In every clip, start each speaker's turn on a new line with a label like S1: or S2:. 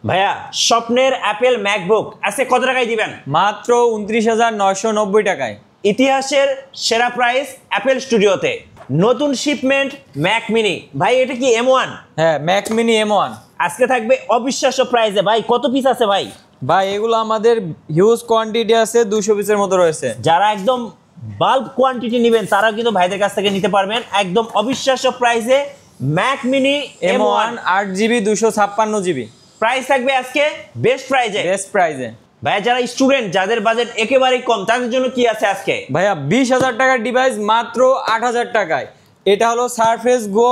S1: ভাইয়া স্বপ্নের Apple MacBook আজকে কত টাকায় দিবেন?
S2: মাত্র 29,990 টাকায়।
S1: ইতিহাসের সেরা প্রাইস অ্যাপেল স্টুডিওতে। নতুন শিপমেন্ট ম্যাক মিনি। ভাই এটা কি M1?
S2: হ্যাঁ, ম্যাক মিনি M1
S1: আজকে থাকবে অবিশ্বাস্য প্রাইসে। ভাই কত পিস আছে ভাই?
S2: ভাই এগুলো আমাদের হিউজ কোয়ান্টিটি আছে, 200 পিসের মতো রয়েছে।
S1: যারা একদম বাল্ক কোয়ান্টিটি নেবেন তারা কিন্তু ভাইদের কাছ থেকে নিতে পারবেন একদম অবিশ্বাস্য প্রাইসে। Mac mini
S2: M1 8GB 256GB
S1: price থাকবে আজকে বেস্ট
S2: প্রাইজে।
S1: ভাইয়া যারা স্টুডেন্ট, যাদের বাজেট একেবারেই কম, তাদের জন্য কি আছে আজকে?
S2: ভাইয়া 20,000 টাকার ডিভাইস মাত্র 8,000 টাকায়। এটা হলো সারফেস গো।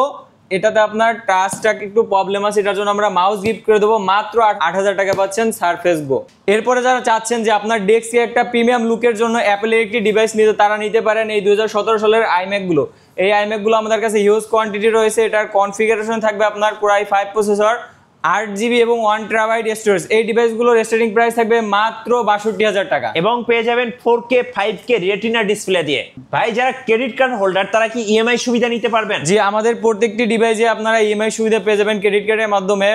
S2: এটাতে আপনার টাচটা একটু প্রবলেম আছে, এটার জন্য আমরা মাউস গিফট করে দেবো। মাত্র 8,000 টাকা পাচ্ছেন সারফেস গো। এরপরে যারা চাচ্ছেন যে আপনার ডেস্কে একটা প্রিমিয়াম লুকের জন্য অ্যাপেলের একটি ডিভাইস নিতে, তারা নিতে পারেন এই 2017 সালের আইম্যাকগুলো। এই আইম্যাকগুলো আমাদের কাছে হিউজ কোয়ান্টিটি রয়েছে। এটার কনফিগারেশন থাকবে আপনার Core i5 প্রসেসর, 8GB এবং 1TB স্টোরেজ। এই ডিভাইসগুলোর স্টার্টিং প্রাইস থাকবে মাত্র 62,000 টাকা
S1: এবং পেয়ে যাবেন 4K 5K রেটিনা ডিসপ্লে দিয়ে। ভাই যারা ক্রেডিট কার্ড হোল্ডার তারা কি ইএমআই সুবিধা নিতে পারবেন?
S2: জি, আমাদের প্রত্যেকটি ডিভাইসে আপনারা ইএমআই সুবিধা পেয়ে যাবেন ক্রেডিট কার্ডের মাধ্যমে।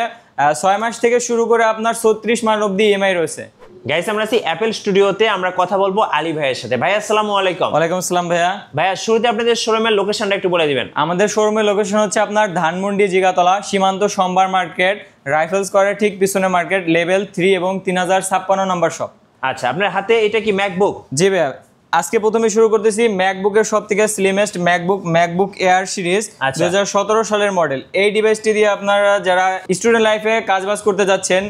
S2: 6 মাস থেকে শুরু করে আপনার 36 মাস অবধি ইএমআই রয়েছে।
S1: গাইস আমরা আছি অ্যাপেল স্টুডিওতে, আমরা কথা বলবো আলী ভাইয়ের সাথে। ভাই আসসালামু আলাইকুম।
S2: ওয়ালাইকুম আসসালাম ভাইয়া।
S1: ভাইয়া শুরুতে আপনাদের শোরুমের লোকেশনটা একটু বলে দিবেন।
S2: আমাদের শোরুমের লোকেশন হচ্ছে আপনার ধানমন্ডি জিগাতলা, সীমান্ত সম্ভার মার্কেট, রাইফেলস স্কয়ারের ঠিক পিছনে মার্কেট, লেভেল 3 এবং 3056 নম্বর শপ।
S1: আচ্ছা, আপনার হাতে এটা কি ম্যাকবুক?
S2: জি ভাইয়া, আজকে প্রথমে শুরু করতেছি ম্যাকবুকের সব থেকে স্লিমেস্ট ম্যাকবুক এয়ার সিরিজ 2017 সালের মডেল। এই ডিভাইসটি দিয়ে আপনারা যারা স্টুডেন্ট লাইফে কাজবাজ করতে যাচ্ছেন,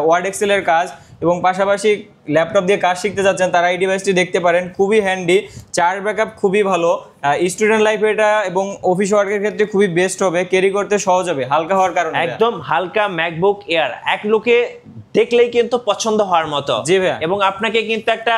S2: ওয়ার্ড এক্সেলের কাজ এবং পাশাপাশি ল্যাপটপ দিয়ে কাজ শিখতে যাচ্ছেন, তারা এই ডিভাইসটি দেখতে পারেন। খুবই হ্যান্ডি, চার্জ ব্যাকআপ খুবই ভালো। স্টুডেন্ট লাইফে এটা এবং অফিস ওয়ার্কের ক্ষেত্রে খুবই বেস্ট হবে, ক্যারি করতে সহজ হবে হালকা হওয়ার কারণে।
S1: একদম হালকা ম্যাকবুক এয়ার, এক লোকে দেখলেই কিন্তু পছন্দ হওয়ার মতো।
S2: জি ভাইয়া,
S1: এবং আপনাকে কিন্তু একটা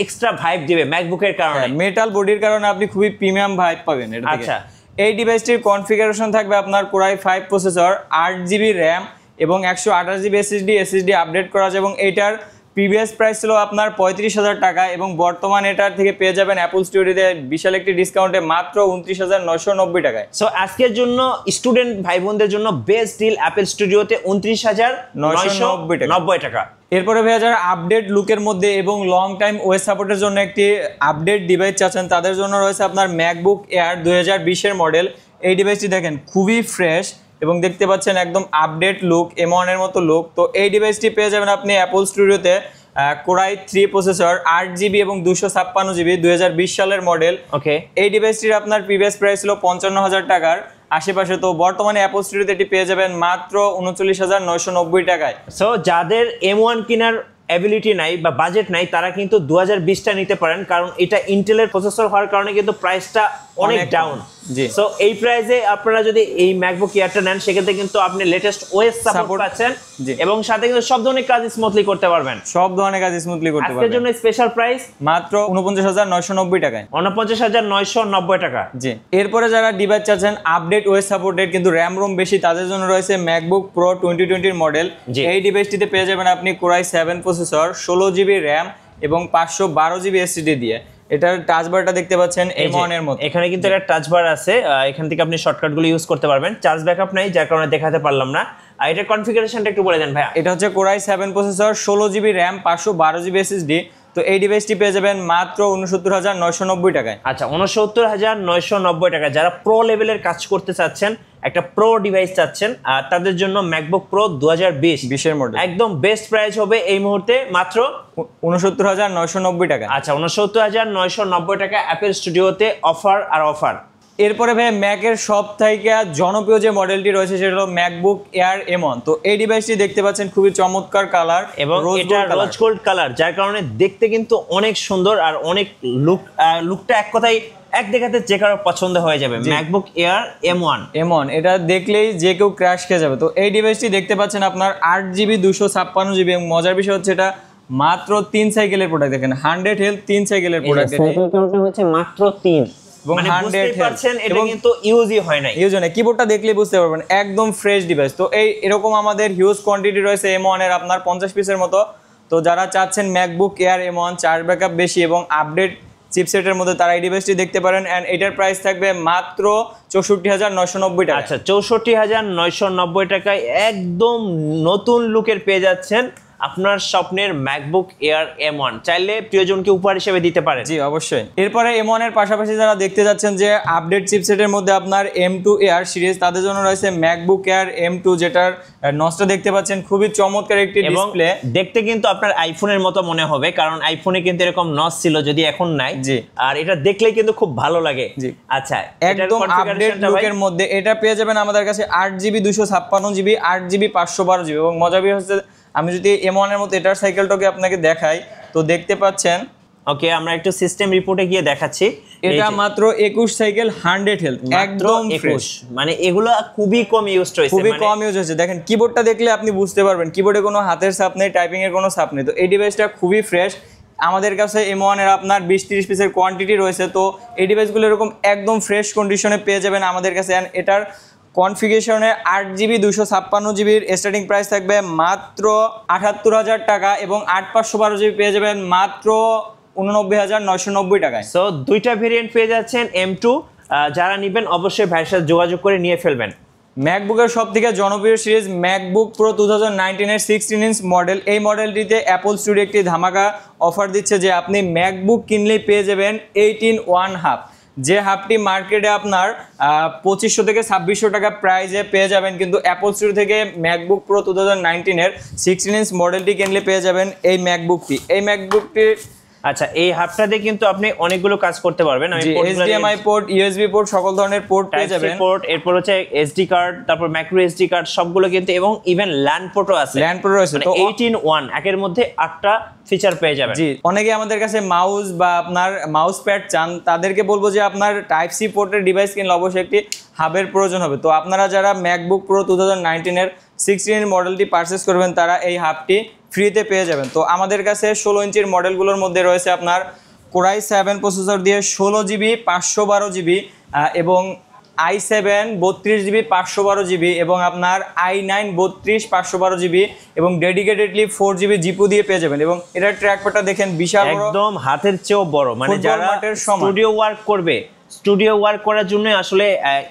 S1: এক্সট্রা ভাইব দিবে ম্যাকবুকের কারণে।
S2: মেটাল বডির কারণে আপনি খুবই প্রিমিয়াম ভাইব পাবেন এটা থেকে। আচ্ছা, এই ডিভাইসটির কনফিগারেশন থাকবে আপনার Core i5 processor, 8GB RAM এবং 128GB এসএসডি আপডেট করা আছে। এবং এটার প্রিভিয়াস প্রাইস ছিল আপনার 35,000 টাকা এবং বর্তমানে এটার থেকে পেয়ে যাবেন অ্যাপল স্টুডিওতে বিশাল একটি ডিসকাউন্টে মাত্র 29,990 টাকায়।
S1: সো আজকের জন্য স্টুডেন্ট ভাই বোনদের জন্য বেস্ট ডিল অ্যাপল স্টুডিওতে 29,990 টাকা।
S2: এরপরে ভাইয়া যারা আপডেট লুকের মধ্যে এবং লং টাইম ওএস সাপোর্টের জন্য একটি আপডেট ডিভাইস চাচ্ছেন, তাদের জন্য রয়েছে আপনার ম্যাকবুক এয়ার 2020 মডেল। এই ডিভাইসটি দেখেন খুবই ফ্রেশ এবং দেখতে পাচ্ছেন একদম আপডেট লুক, M1 এর মতো লুক। তো এই ডিভাইসটি পেয়ে যাবেন আপনি অ্যাপল স্টুডিওতে Core i3 প্রসেসর, 8GB এবং 256GB 2020 সালের মডেল।
S1: ওকে,
S2: এই ডিভাইসটির আপনার প্রিভিয়াস প্রাইস ছিল 55,000 টাকার আশেপাশে। তো বর্তমানে অ্যাপল স্টুডিওতে এটি পেয়ে যাবেন মাত্র 39,990 টাকায়।
S1: সো যাদের M1 কেনার অ্যাবিলিটি নাই বা বাজেট নাই, তারা কিন্তু 2020টা নিতে পারেন, কারণ এটা ইন্টেলের প্রসেসর হওয়ার কারণে কিন্তু প্রাইসটা অনেক ডাউন।
S2: জি,
S1: সো এই প্রাইসে আপনারা যদি এই ম্যাকবুক এয়ারটা নেন, সেক্ষেত্রে কিন্তু আপনি লেটেস্ট ওএস সাপোর্ট পাচ্ছেন এবং সাথে কিন্তু সব ধরনের কাজ স্মুথলি করতে পারবেন। আজকের জন্য স্পেশাল প্রাইস মাত্র
S2: 49,990 টাকায়,
S1: 49,990 টাকা।
S2: জি। এরপরে যারা ডিভাইস চাচ্ছেন আপডেট ওএস সাপোর্টেড কিন্তু র্যাম রোম বেশি, তাদের জন্য রয়েছে ম্যাকবুক প্রো 2020 মডেল। এই ডিভাইসটিতে পেয়ে যাবেন আপনি Core i7 processor, 16GB RAM এবং 512GB এসএসডি দিয়ে। এটার টাচ বারটা দেখতে পাচ্ছেন M1 এর মতো।
S1: এখানে কিন্তু একটা টাচ বার আছে, এখান থেকে আপনি শর্টকাটগুলো ইউজ করতে পারবেন। চার্জ ব্যাকআপ নাই, যার কারণে দেখাতে পারলাম না। আর এটার কনফিগারেশনটা একটু বলে দেন ভাইয়া।
S2: এটা হচ্ছে Core i7 processor, 16GB RAM, 512GB SSD. তো এই ডিভাইসটি পেয়ে যাবেন মাত্র 69,990 টাকায়।
S1: আচ্ছা, 69,990 টাকা। যারা প্রো লেভেলের কাজ করতে চাচ্ছেন, একটা প্রো ডিভাইস চাচ্ছেন, আর তাদের জন্য ম্যাকবুক প্রো 2020 এর মডেল একদম বেস্ট প্রাইস হবে এই মুহূর্তে মাত্র
S2: 69,990 টাকা।
S1: আচ্ছা, 69,990 টাকা অ্যাপল স্টুডিওতে অফার আর অফার।
S2: এরপরে ভাই ম্যাকের সব থেকে জনপ্রিয় যে মডেলটি রয়েছে সেটা হলো ম্যাকবুক এয়ার M1। তো এই ডিভাইসটি দেখতে পাচ্ছেন খুবই চমৎকার কালার
S1: এবং এটা রোজ গোল্ড কালার, যার কারণে দেখতে কিন্তু অনেক সুন্দর আর অনেক লুকটা এক কথায় এক দেখাতে যে কারো পছন্দ হয়ে যাবে। ম্যাকবুক এয়ার M1 এটা দেখলেই যে কেউ ক্র্যাশ খেয়ে যাবে। তো এই ডিভাইসটি দেখতে পাচ্ছেন আপনার 8GB 256GB এবং মজার বিষয় হচ্ছে এটা মাত্র 3 সাইকেলের প্রোডাক্ট। দেখেন 100 হেলথ 3 সাইকেলের প্রোডাক্ট, হচ্ছে মাত্র 3 এবং 100 পাচ্ছেন। এটা কিন্তু ইউজই হয় না,
S2: কিবোর্ডটা দেখলেই বুঝতে পারবেন একদম ফ্রেশ ডিভাইস। তো এরকম আমাদের হিউজ কোয়ান্টিটি রয়েছে M1 এর আপনার 50 পিসের মতো। তো যারা চাচ্ছেন MacBook air M1, charge backup বেশি এবং আপডেট চিপসেটের মধ্যে তারা এই ডিভাইসটি দেখতে পারেন। এন্ড এটার প্রাইস থাকবে মাত্র 64,990 টাকা।
S1: আচ্ছা 64,990 টাকায় একদম নতুন লুকের পেয়ে যাচ্ছেন আপনার স্বপ্নের ম্যাকবুক এয়ার M1, চাইলে প্রিয়জনকে উপহার হিসেবে দিতে পারেন।
S2: জি অবশ্যই। এরপরে M1 এর পাশাপাশি যারা দেখতে যাচ্ছেন যে আপডেট চিপসেটের মধ্যে আপনার M2 এয়ার সিরিজ, তাদের জন্য রয়েছে ম্যাকবুক এয়ার M2, যেটার নচটা দেখতে পাচ্ছেন খুবই চমৎকার একটি ডিসপ্লে।
S1: দেখতে কিন্তু আপনার আইফোনের মতো মনে হবে, কারণ আইফোনে কিন্তু এরকম নচ ছিল, যদি এখন নাই।
S2: জি।
S1: আর এটা দেখলেই কিন্তু খুব ভালো লাগে।
S2: জি।
S1: আচ্ছা
S2: একদম আপডেট লুকের মধ্যে এটা পেয়ে যাবেন আমাদের কাছে 8GB 256GB 8GB 512GB। এবং মজা বিষয় হচ্ছে আমি যদি M1 এর মতো এটার সাইকেলটাকে আপনাকে দেখাই তো দেখতে পাচ্ছেন।
S1: ওকে, আমরা একটু সিস্টেম রিপোর্টে গিয়ে দেখাচ্ছি।
S2: এটা মাত্র 21 সাইকেল 100 হেলথ, একদম ফ্রেশ।
S1: মানে এগুলো খুবই কম ইউজ হয়েছে,
S2: খুবই কম ইউজ হয়েছে। দেখেন কিবোর্ডটা দেখলে আপনি বুঝতে পারবেন কিবোর্ডে কোনো হাতের ছাপ নেই, টাইপিং এর কোনো ছাপ নেই। তো এই ডিভাইসটা খুবই ফ্রেশ। আমাদের কাছে M1 এর আপনার 20-30 পিসের কোয়ান্টিটি রয়েছে। তো এই ডিভাইসগুলো এরকম একদম ফ্রেশ কন্ডিশনে পেয়ে যাবেন আমাদের কাছে। এটার কনফিগারেশনে 8GB 256GB স্টার্টিং প্রাইস থাকবে মাত্র 78,000 টাকা এবং 8/512GB পেয়ে যাবেন মাত্র 89,990 টাকায়।
S1: সো দুইটা ভেরিয়েন্ট পেয়ে যাচ্ছেন M2। যারা নেবেন অবশ্যই ভাইয়ের সাথে যোগাযোগ করে নিয়ে ফেলবেন।
S2: ম্যাকবুকের সব থেকে জনপ্রিয় সিরিজ ম্যাকবুক প্রো 2019 এর 16 ইঞ্চ মডেল। এই মডেলটিতে অ্যাপল স্টুডিও একটি ধামাকা অফার দিচ্ছে যে আপনি ম্যাকবুক কিনলেই পেয়ে যাবেন 18 হাফ, যে হাফটি মার্কেটে আপনার 2500 থেকে 2600 টাকা প্রাইসে পেয়ে যাবেন, কিন্তু অ্যাপল স্টুডিও থেকে ম্যাকবুক প্রো 2019 এর 16 ইঞ্চ মডেলটি কিনলে পেয়ে যাবেন এই ম্যাকবুকটি। এই ম্যাকবুকটির
S1: আচ্ছা এই হাবটা দিয়ে কিন্তু আপনি অনেকগুলো কাজ করতে পারবেন। আমি
S2: HDMI পোর্ট, USB পোর্ট, সকল ধরনের পোর্ট পেয়ে যাবেন।
S1: পোর্ট, এরপর হচ্ছে SD কার্ড, তারপর মাইক্রো SD কার্ড সবগুলো কিন্তু, এবং ইভেন ল্যান্ড পোর্টও আছে।
S2: ল্যান্ড পোর্ট রয়েছে।
S1: তো 18 একের মধ্যে 8টা ফিচার পেয়ে যাবেন।
S2: জি, অনেকে আমাদের কাছে মাউস বা আপনার মাউস প্যাড চান, তাদেরকে বলবো যে আপনার টাইপ সি পোর্টের ডিভাইস কিনলে অবশ্যই একটি হাবের প্রয়োজন হবে। তো আপনারা যারা ম্যাকবুক প্রো 2019 এর 16 মডেলটি পারচেজ করবেন তারা এই হাবটি ফ্রিতে পেয়ে যাবেন। তো আমাদের কাছে 16 ইঞ্চির মডেলগুলোর মধ্যে রয়েছে আপনার কোরাই 7 প্রসেসর দিয়ে 16GB 512GB এবং i7 32GB 512GB এবং আপনার i9 32 512GB এবং ডেডিকেটেডলি 4GB জিপু দিয়ে পেয়ে যাবেন। এবং এটার ট্র্যাকপ্যাডটা দেখেন বিশাল বড়,
S1: একদম হাতের চেয়েও বড়। মানে যারা স্টুডিও ওয়ার্ক করবে, স্টুডিও ওয়ার্ক করার জন্য আসলে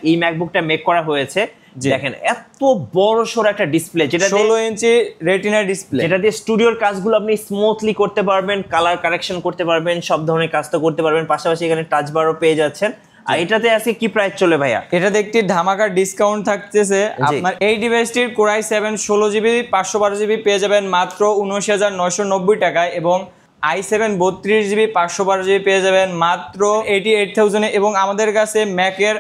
S1: এই ম্যাকবুকটা মেক করা হয়েছে। দেখেন এত বড় সড় একটা ডিসপ্লে, যেটা
S2: 16 ইঞ্চি রেটিনা ডিসপ্লে,
S1: যেটা দিয়ে স্টুডিওর কাজগুলো আপনি স্মুথলি করতে পারবেন, কালার কারেকশন করতে পারবেন, সব ধরনের কাজ তো করতে পারবেন। পাশাপাশি এখানে টাচ বারও পেয়ে যাচ্ছেন। আর এটাতে আজকে কি প্রাইস চলে ভাইয়া?
S2: এটাতে একটি ধামাকা ডিসকাউন্ট থাকতেছে। আপনার এই ডিভাইসটির কোরাই 7 16GB 512GB পেয়ে যাবেন মাত্র 19,990 টাকায় এবং i7 32GB 512GB পেয়ে যাবেন মাত্র 88,000 এবং আমাদের কাছে ম্যাকের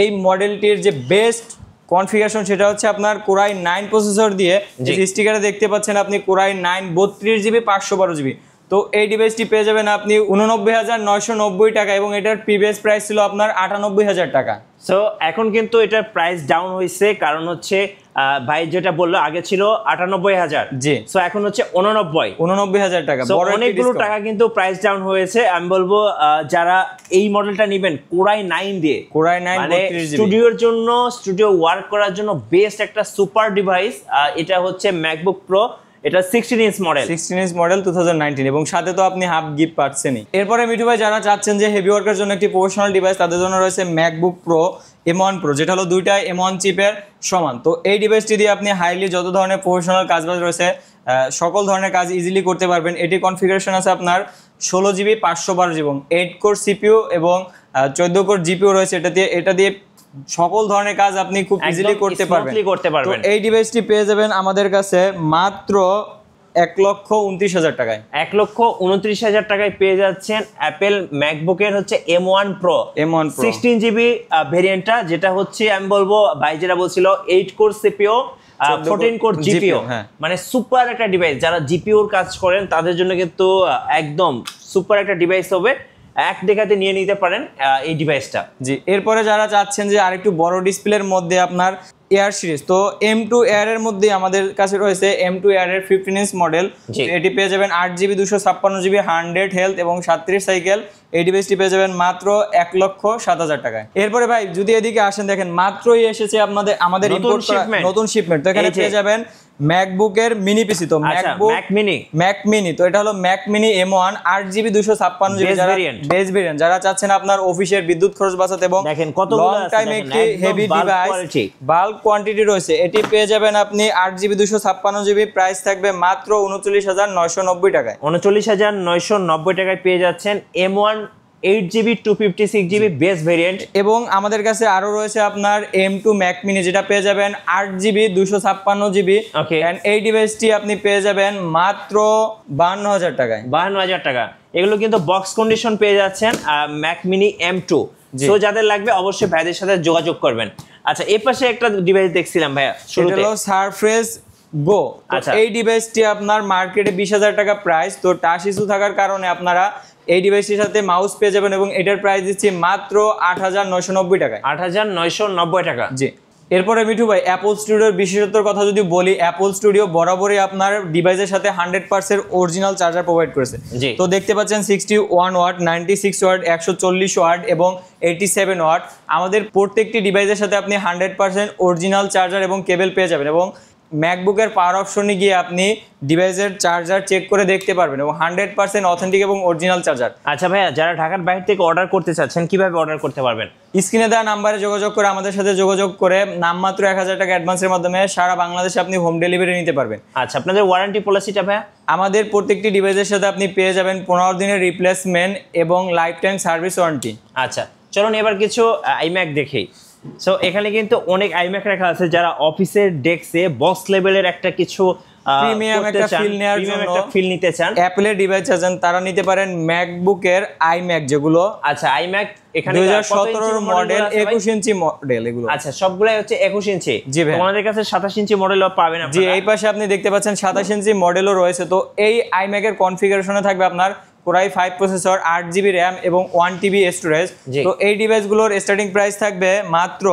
S2: এই মডেলটির যে বেস্ট কনফিগারেশন সেটা হচ্ছে আপনার কোরাই 9 প্রসেসর দিয়ে। যে স্টিকারে দেখতে পাচ্ছেন আপনি কোরাই 9 32GB 512GB। তো এই ডিভাইসটি পেয়ে যাবেন আপনি 89,990 টাকা এবং এটার প্রিভিয়াস প্রাইস ছিল আপনার 98,000 টাকা।
S1: সো এখন কিন্তু এটার প্রাইস ডাউন হয়েছে, কারণ হচ্ছে ভাই যেটা বললো আগে ছিল 98,000।
S2: জি।
S1: সো এখন হচ্ছে
S2: 89,000 টাকা।
S1: অনেকগুলো টাকা কিন্তু প্রাইস ডাউন হয়েছে। আমি বলবো যারা এই মডেলটা নেবেন কোরাই 9 দিয়ে,
S2: কোরাই 9
S1: মানে স্টুডিওর জন্য, স্টুডিও ওয়ার্ক করার জন্য বেস্ট একটা সুপার ডিভাইস। এটা হচ্ছে ম্যাকবুক প্রো, এটা 16 ইঞ্চ মডেল,
S2: 16 ইঞ্চ মডেল 2019 এবং সাথে তো আপনি হাফ গিফট পাচ্ছেনই। এরপরে মিঠু ভাই যারা চাচ্ছেন যে হেভি ওয়ার্কের জন্য একটি প্রফেশনাল ডিভাইস, তাদের জন্য রয়েছে ম্যাকবুক প্রো M1 Pro, যেটা হলো দুইটা M1 চিপের সমান। তো এই ডিভাইসটি দিয়ে আপনি হাইলি যত ধরনের প্রফেশনাল কাজবাজ রয়েছে সকল ধরনের কাজ ইজিলি করতে পারবেন। এটি কনফিগারেশন আছে আপনার 16GB 512GB এবং 8 কোর CPU এবং 14 কোর GPU রয়েছে। এটা দিয়ে সকল ধরনের কাজ আপনি খুব ইজিলি করতে পারবেন। তো এই ডিভাইসটি পেয়ে যাবেন আমাদের কাছে মাত্র 1,29,000 টাকায়।
S1: 1,29,000 টাকায় পেয়ে যাচ্ছেন অ্যাপেল ম্যাকবুকের হচ্ছে M1 Pro 16GB ভেরিয়েন্টটা, যেটা হচ্ছে আমি বলবো ভাই যেটা বলছিল 8 কোর CPU 14 কোর GPU, মানে সুপার একটা ডিভাইস। যারা GPUর কাজ করেন তাদের জন্য কিন্তু একদম সুপার একটা ডিভাইস হবে। এক দেখাতে নিয়ে নিতে পারেন এই ডিভাইসটা।
S2: জি, এরপরে যারা চাচ্ছেন যে আরেকটু বড় ডিসপ্লের মধ্যে আপনার এয়ার সিরিজ, তো M2 এয়ার এর মধ্যে আমাদের কাছে রয়েছে M2 এয়ার এর 15 ইঞ্চ মডেল। এটি পেয়ে যাবেন 8GB 256GB 100 হেলথ এবং 37 সাইকেল। এই ডিভাইসটি পেয়ে যাবেন মাত্র 1,07,000 টাকায়। এরপরে ভাই যদি এদিকে আসেন, দেখেন মাত্রই এসেছে আমাদের ইম্পোর্ট করা নতুন শিপমেন্ট। তো এখানে পেয়ে যাবেন ম্যাকবুকের মিনি পিসি। তো ম্যাকবুক ম্যাক মিনি, তো এটা হলো Mac mini M1 8GB 256GB base variant. যারা চাচ্ছেন আপনার অফিসের বিদ্যুৎ খরচ বাঁচাতে এবং
S1: দেখেন কতগুলো
S2: লং টাইম একটি হেভি ডিভাইস, বাল্ক কোয়ান্টিটি রয়েছে, এটি পেয়ে যাবেন আপনি 8GB 256GB, প্রাইস থাকবে মাত্র 39,990 টাকায়।
S1: 39,990 টাকায় পেয়ে যাচ্ছেন M1 8GB 256GB base variant.
S2: এবং আমাদের কাছে আরো রয়েছে আপনার M2 ম্যাক মিনি, যেটা পেয়ে যাবেন 8GB 256GB, এন্ড এই ডিভাইসটি আপনি পেয়ে যাবেন মাত্র 52,000 টাকায়।
S1: 52,000 টাকা। এগুলো কিন্তু বক্স কন্ডিশন পেয়ে যাচ্ছেন ম্যাক মিনি M2। সো যাদের লাগবে অবশ্যই ভাইদের সাথে যোগাযোগ করবেন। আচ্ছা, এই পাশে একটা ডিভাইস দেখছিলাম ভাইয়া,
S2: সেটা হলো সারফেস গো। এই ডিভাইসটি আপনার মার্কেটে 20,000 টাকা প্রাইস। তো টাচ ইস্যু থাকার কারণে আপনারা এই ডিভাইসটির সাথে মাউস পেয়ে যাবেন এবং এটার প্রাইস দিচ্ছি মাত্র 8,990 টাকায়।
S1: 8,990 টাকা।
S2: জি। এরপরে মিঠু ভাই, অ্যাপল স্টুডিওর বিশেষত্বর কথা যদি বলি, অ্যাপল স্টুডিও বরাবরই আপনার ডিভাইসের সাথে 100% অরিজিনাল চার্জার প্রোভাইড করেছে। তো দেখতে পাচ্ছেন 61 ওয়াট, 96 ওয়াট, 140 ওয়াট এবং 87 ওয়াট। আমাদের প্রত্যেকটি ডিভাইসের সাথে আপনি 100% অরিজিনাল চার্জার এবং কেবল পেয়ে যাবেন এবং ম্যাকবুকের পাওয়ার অপশনে গিয়ে আপনি ডিভাইসের চার্জার চেক করে দেখতে পারবেন এবং 100% অথেন্টিক এবং অরিজিনাল চার্জার।
S1: আচ্ছা ভাইয়া, যারা ঢাকার বাইরে থেকে অর্ডার করতে চাচ্ছেন কিভাবে অর্ডার করতে পারবেন?
S2: স্ক্রিনে দেওয়া নাম্বারে যোগাযোগ করে আমাদের সাথে যোগাযোগ করে নামমাত্র 1,000 টাকা অ্যাডভান্সের মাধ্যমে সারা বাংলাদেশে আপনি হোম ডেলিভারি নিতে পারবেন।
S1: আচ্ছা, আপনাদের ওয়ারেন্টি পলিসিটা ভাইয়া?
S2: আমাদের প্রত্যেকটি ডিভাইসের সাথে আপনি পেয়ে যাবেন 15 দিনের রিপ্লেসমেন্ট এবং লাইফ টাইম সার্ভিস ওয়ারেন্টি।
S1: আচ্ছা, চলুন এবার কিছু আইম্যাক দেখি। সো এখানে কিন্তু অনেক আইম্যাক রাখা আছে, যারা অফিসের ডেস্কে বক্স লেভেলের একটা কিছু
S2: প্রিমিয়াম একটা ফিল নেওয়ার জন্য,
S1: ফিল নিতে চান,
S2: অ্যাপলের ডিভাইস আছেন, তারা নিতে পারেন ম্যাকবুকের আইম্যাক যেগুলো।
S1: আচ্ছা, আইম্যাক এখানে
S2: 2017 মডেল, 21 ইঞ্চি মডেল এগুলো।
S1: আচ্ছা, সবগুলাই হচ্ছে 21 ইঞ্চি।
S2: জি ভাই,
S1: আমাদের কাছে 27 ইঞ্চি মডেলও পাবেন আপনারা।
S2: জি, এই পাশে আপনি দেখতে পাচ্ছেন 27 ইঞ্চি মডেলও রয়েছে। তো এই আইম্যাকের কনফিগারেশনে থাকবে আপনার Core i5 processor, 8GB RAM এবং 1TB স্টোরেজ। তো এই ডিভাইসগুলোর স্টার্টিং প্রাইস থাকবে মাত্র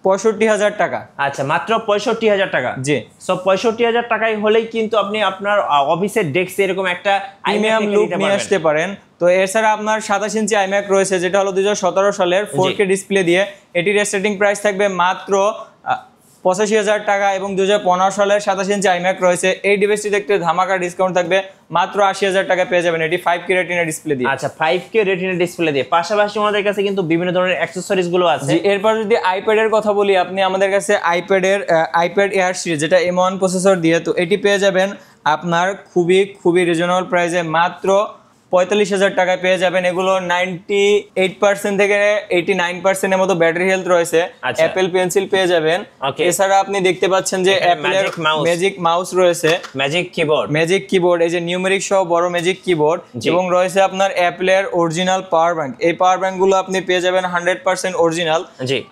S2: 65,000 টাকা।
S1: আচ্ছা, মাত্র 65,000 টাকা।
S2: জি।
S1: সো 65,000 টাকায় হলেই কিন্তু আপনি আপনার অফিসের ডেস্কে এরকম একটা
S2: প্রিমিয়াম লুক নিয়ে আসতে পারেন। তো এছাড়া আপনার 27 ইঞ্চি আইম্যাক রয়েছে, যেটা হলো 2017 সালের 4K ডিসপ্লে দিয়ে। এটির স্টার্টিং প্রাইস থাকবে মাত্র 85,000 টাকা এবং 2015 সালের 27 ইঞ্চি আইম্যাক রয়েছে। এই ডিভাইসটি দেখতে ধামাকা ডিসকাউন্ট থাকবে, মাত্র 80,000 টাকা পেয়ে যাবেন এটি 5K রেটিনা ডিসপ্লে দিয়ে।
S1: আচ্ছা, 5K রেটিনা ডিসপ্লে দিয়ে। পাশাপাশি আমাদের কাছে কিন্তু বিভিন্ন ধরনের অ্যাকসেসরিজ গুলো আছে।
S2: এরপর যদি আইপ্যাডের কথা বলি, আপনি আমাদের কাছে আইপ্যাড এয়ার সিরিজ, যেটা M1 প্রসেসর দিয়ে, তো এটি পেয়ে যাবেন আপনার খুবই রিজনেবল প্রাইসে, মাত্র 45,000 টাকায় পেয়ে যাবেন। এগুলো 98% থেকে 89% এর মতো ব্যাটারি হেলথ রয়েছে। অ্যাপেল পেন্সিল পেয়ে যাবেন। এছাড়া আপনি দেখতে পাচ্ছেন যে অ্যাপেলের ম্যাজিক মাউস রয়েছে,
S1: ম্যাজিক কিবোর্ড,
S2: এই যে নিউমেরিক সহ বড় ম্যাজিক কিবোর্ড, এবং রয়েছে আপনার অ্যাপেলের অরিজিনাল পাওয়ার ব্যাংক। এই পাওয়ার ব্যাংক গুলো আপনি পেয়ে যাবেন 100% অরিজিনাল,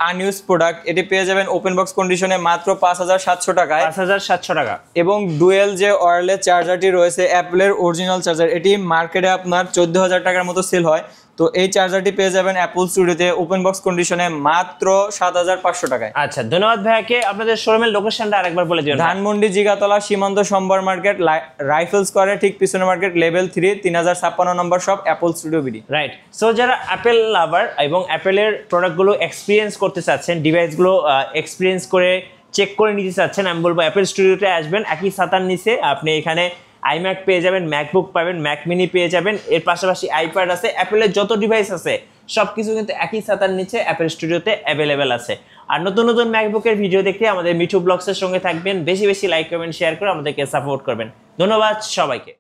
S2: আনইউজ প্রোডাক্ট। এটি পেয়ে যাবেন ওপেন বক্স কন্ডিশনে মাত্র 5,700 টাকায়।
S1: 5,700 টাকা।
S2: এবং ডুয়েল যে ওয়্যারলেস চার্জারটি রয়েছে, অ্যাপেলের অরিজিনাল চার্জার, এটি মার্কেটে আপনার 14,000 টাকার মতো সেল হয়। তো এই চার্জারটি পেয়ে যাবেন অ্যাপল স্টুডিওতে ওপেন বক্স কন্ডিশনে মাত্র 7,500 টাকায়।
S1: আচ্ছা, ধন্যবাদ ভাইয়াকে। আপনাদের শোরুমের লোকেশনটা আরেকবার বলে দিন।
S2: ধানমন্ডি জিগাতলা সীমান্ত সম্ভার মার্কেট, রাইফেল স্কয়ারের ঠিক পিছনে market, level 3, 3056 number shop, Apple studio BD.
S1: Right. So যারা অ্যাপেল লাভার এবং অ্যাপেলের প্রোডাক্টগুলো এক্সপিরিয়েন্স করতে চাচ্ছেন, ডিভাইসগুলো এক্সপিরিয়েন্স করে চেক করে নিতে চাচ্ছেন, আমি বলবো অ্যাপেল স্টুডিওতে আসবেন। একই ছাতার নিচে আপনি এখানে আইম্যাক পেয়ে যাবেন, ম্যাকবুক পাবেন, ম্যাক মিনি পেয়ে যাবেন, এর পাশাপাশি আইপ্যাড আছে, অ্যাপেলের যত ডিভাইস আছে সবকিছু কিন্তু একই ছাতার নিচে অ্যাপেল স্টুডিওতে অ্যাভেলেবেল আছে। আর নতুন নতুন ম্যাকবুকের ভিডিও দেখতে আমাদের মিঠু ব্লগসের সঙ্গে থাকবেন, বেশি বেশি লাইক কমেন্ট শেয়ার করে আমাদেরকে সাপোর্ট করবেন। ধন্যবাদ সবাইকে।